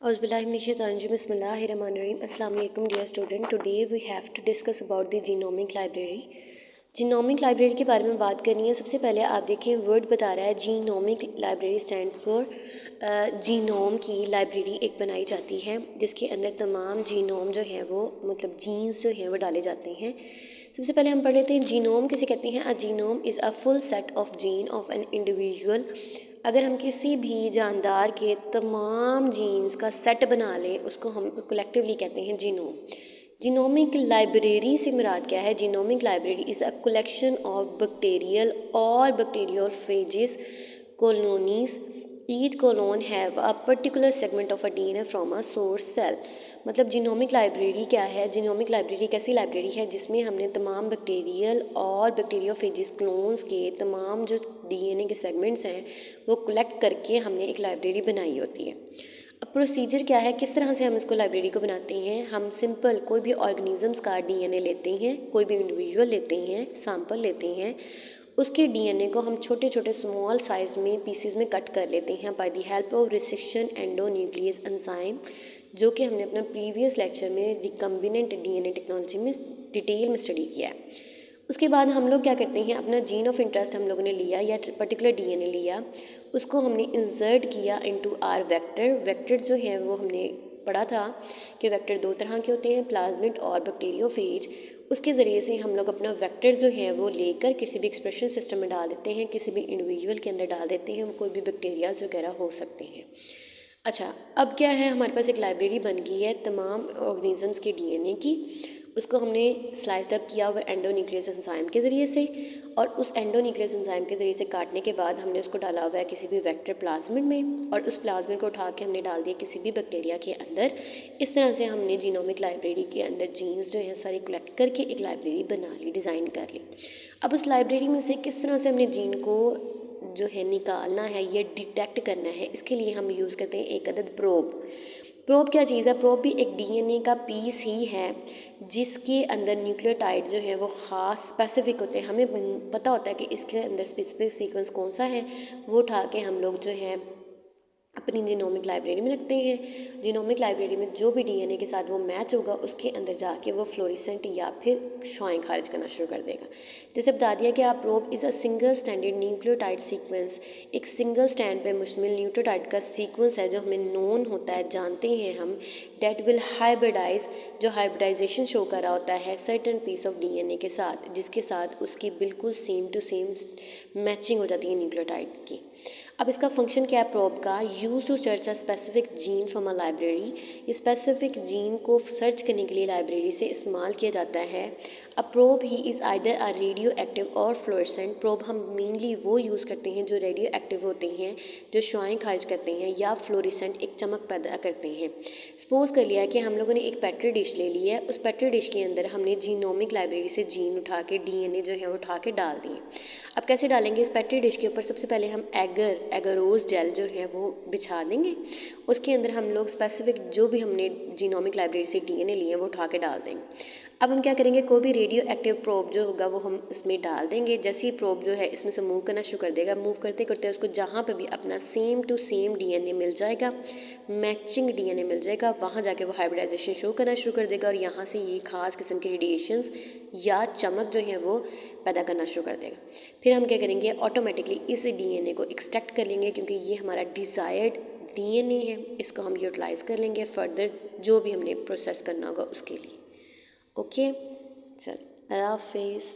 Auzubillahiminash-shaytanir-rajim. Bismillahir-rahmanir-rahim. Assalamu alaikum dear student. Today we have to discuss about the genomic library. Genomic library के बारे में बात करनी है। सबसे पहले आप देखें वर्ड बता रहा है genomic library stands for genome की लाइब्रेरी एक बनाई जाती है जिसके अंदर तमाम जीनोम जो है वो मतलब जीन्स जो हैं वो डाले जाते हैं। सबसे पहले हम पढ़ लेते हैं जीनोम किसे कहते हैं। A genome is a full set of gene of an individual. अगर हम किसी भी जानदार के तमाम जीन्स का सेट बना लें उसको हम कलेक्टिवली कहते हैं जीनोम। जीनोमिक लाइब्रेरी से मुराद क्या है। Genomic library is a collection of bacterial और bacteriophages colonies. Each colon have a particular segment of a DNA from a source cell. मतलब जीनोमिक लाइब्रेरी क्या है। जीनोमिक लाइब्रेरी कैसी लाइब्रेरी है जिसमें हमने तमाम बैक्टीरियल और बैक्टीरियोफेजिस क्लोन्स के तमाम जो डीएनए के सेगमेंट्स हैं वो कलेक्ट करके हमने एक लाइब्रेरी बनाई होती है। अब प्रोसीजर क्या है, किस तरह से हम इसको लाइब्रेरी को बनाते हैं। हम सिंपल कोई भी ऑर्गेनिजम्स का डीएनए लेते हैं, कोई भी इंडिविजुअल लेते हैं, सैंपल लेते हैं, उसके डीएनए को हम छोटे छोटे स्मॉल साइज में पीसीज में कट कर लेते हैं by the help of resection endonuclease enzyme, जो कि हमने अपना प्रीवियस लेक्चर में रिकम्बिनेंट डीएनए टेक्नोलॉजी में डिटेल में स्टडी किया है। उसके बाद हम लोग क्या करते हैं, अपना जीन ऑफ इंटरेस्ट हम लोगों ने लिया या पर्टिकुलर डीएनए लिया, उसको हमने इंसर्ट किया इनटू आर वेक्टर। वेक्टर जो है वो हमने पढ़ा था कि वेक्टर दो तरह के होते हैं, प्लाज्मिड और बैक्टीरियोफेज। उसके ज़रिए से हम लोग अपना वेक्टर जो है वो लेकर किसी भी एक्सप्रेशन सिस्टम में डाल देते हैं, किसी भी इंडिविजुअल के अंदर डाल देते हैं, कोई भी बैक्टीरियाज वगैरह हो सकते हैं। अच्छा, अब क्या है, हमारे पास एक लाइब्रेरी बन गई है तमाम ऑर्गेनिजम्स के डीएनए की। उसको हमने स्लाइस्ड अप किया हुआ एंडोन्यूक्लियस एंजाइम के ज़रिए से, और उस एंडोन्यूक्लियस एंजाइम के ज़रिए से काटने के बाद हमने उसको डाला हुआ है किसी भी वेक्टर प्लाज्मिड में, और उस प्लाज्मिड को उठा के हमने डाल दिया किसी भी बैक्टीरिया के अंदर। इस तरह से हमने जीनोमिक लाइब्रेरी के अंदर जीन्स जो हैं सारी कलेक्ट करके एक लाइब्रेरी बना ली, डिज़ाइन कर ली। अब उस लाइब्रेरी में से किस तरह से हमने जीन को जो है निकालना है, ये डिटेक्ट करना है, इसके लिए हम यूज़ करते हैं एक अदद प्रोब। प्रोब क्या चीज़ है, प्रोब भी एक डीएनए का पीस ही है जिसके अंदर न्यूक्लियोटाइड जो है वो ख़ास स्पेसिफिक होते हैं। हमें पता होता है कि इसके अंदर स्पेसिफिक सीक्वेंस कौन सा है, वो उठा के हम लोग जो है अपनी जीनोमिक लाइब्रेरी में रखते हैं। जीनोमिक लाइब्रेरी में जो भी डीएनए के साथ वो मैच होगा उसके अंदर जाके वो फ्लोरिसेंट या फिर शुआएं खारिज करना शुरू कर देगा। जैसे बता दिया कि आप probe is a single standard nucleotide sequence, एक सिंगल स्टैंड पे मुश्तमिल न्यूक्लियोटाइड का सीक्वेंस है जो हमें नोन होता है, जानते हैं हम, डेट विल हाइब्रिडाइज, जो हाइब्रिडाइजेशन शो कर रहा होता है सर्टन पीस ऑफ डीएनए के साथ, जिसके साथ उसकी बिल्कुल सेम टू सेम मैचिंग हो जाती है न्यूक्लियोटाइड की। अब इसका फंक्शन क्या है प्रोब का, use to search a specific gene from a library. ये स्पेसिफिक जीन को सर्च करने के लिए लाइब्रेरी से इस्तेमाल किया जाता है। A probe he is either a radio active और फ्लोरेसेंट। प्रोब हम मेनली वो यूज़ करते हैं जो रेडियो एक्टिव होते हैं, जो शुआएं खारिज करते हैं, या फ्लोरेसेंट एक चमक पैदा करते हैं। सपोज कर लिया कि हम लोगों ने एक पेट्री डिश ले ली है, उस पेट्री डिश के अंदर हमने जीनोमिक लाइब्रेरी से जीन उठा के डीएनए जो है उठा के डाल दिए। अब कैसे डालेंगे, इस पेट्री डिश के ऊपर सबसे पहले हम एगरोज जेल जो है वो बिछा देंगे। उसके अंदर हम लोग स्पेसिफिक जो भी हमने जीनोमिक लाइब्रेरी से डीएनए लिए हैं वो उठा के डाल देंगे। अब हम क्या करेंगे, कोई भी रेडियो एक्टिव प्रोब जो होगा वो हम इसमें डाल देंगे। जैसे ही प्रोब जो है इसमें से मूव करना शुरू कर देगा, मूव करते करते उसको जहाँ पे भी अपना सेम टू सेम डीएनए मिल जाएगा, मैचिंग डीएनए मिल जाएगा, वहाँ जाके वो हाइब्रिडाइजेशन शो करना शुरू कर देगा, और यहाँ से ये खास किस्म के रेडिएशंस या चमक जो है वो पैदा करना शुरू कर देगा। फिर हम क्या करेंगे, ऑटोमेटिकली इस डीएनए को एक्सट्रैक्ट कर लेंगे, क्योंकि ये हमारा डिज़ायर्ड डीएनए है, इसको हम यूटिलाइज़ कर लेंगे फर्दर जो भी हमने प्रोसेस करना होगा उसके लिए। ओके, चल, अल्लाह हाफिज़।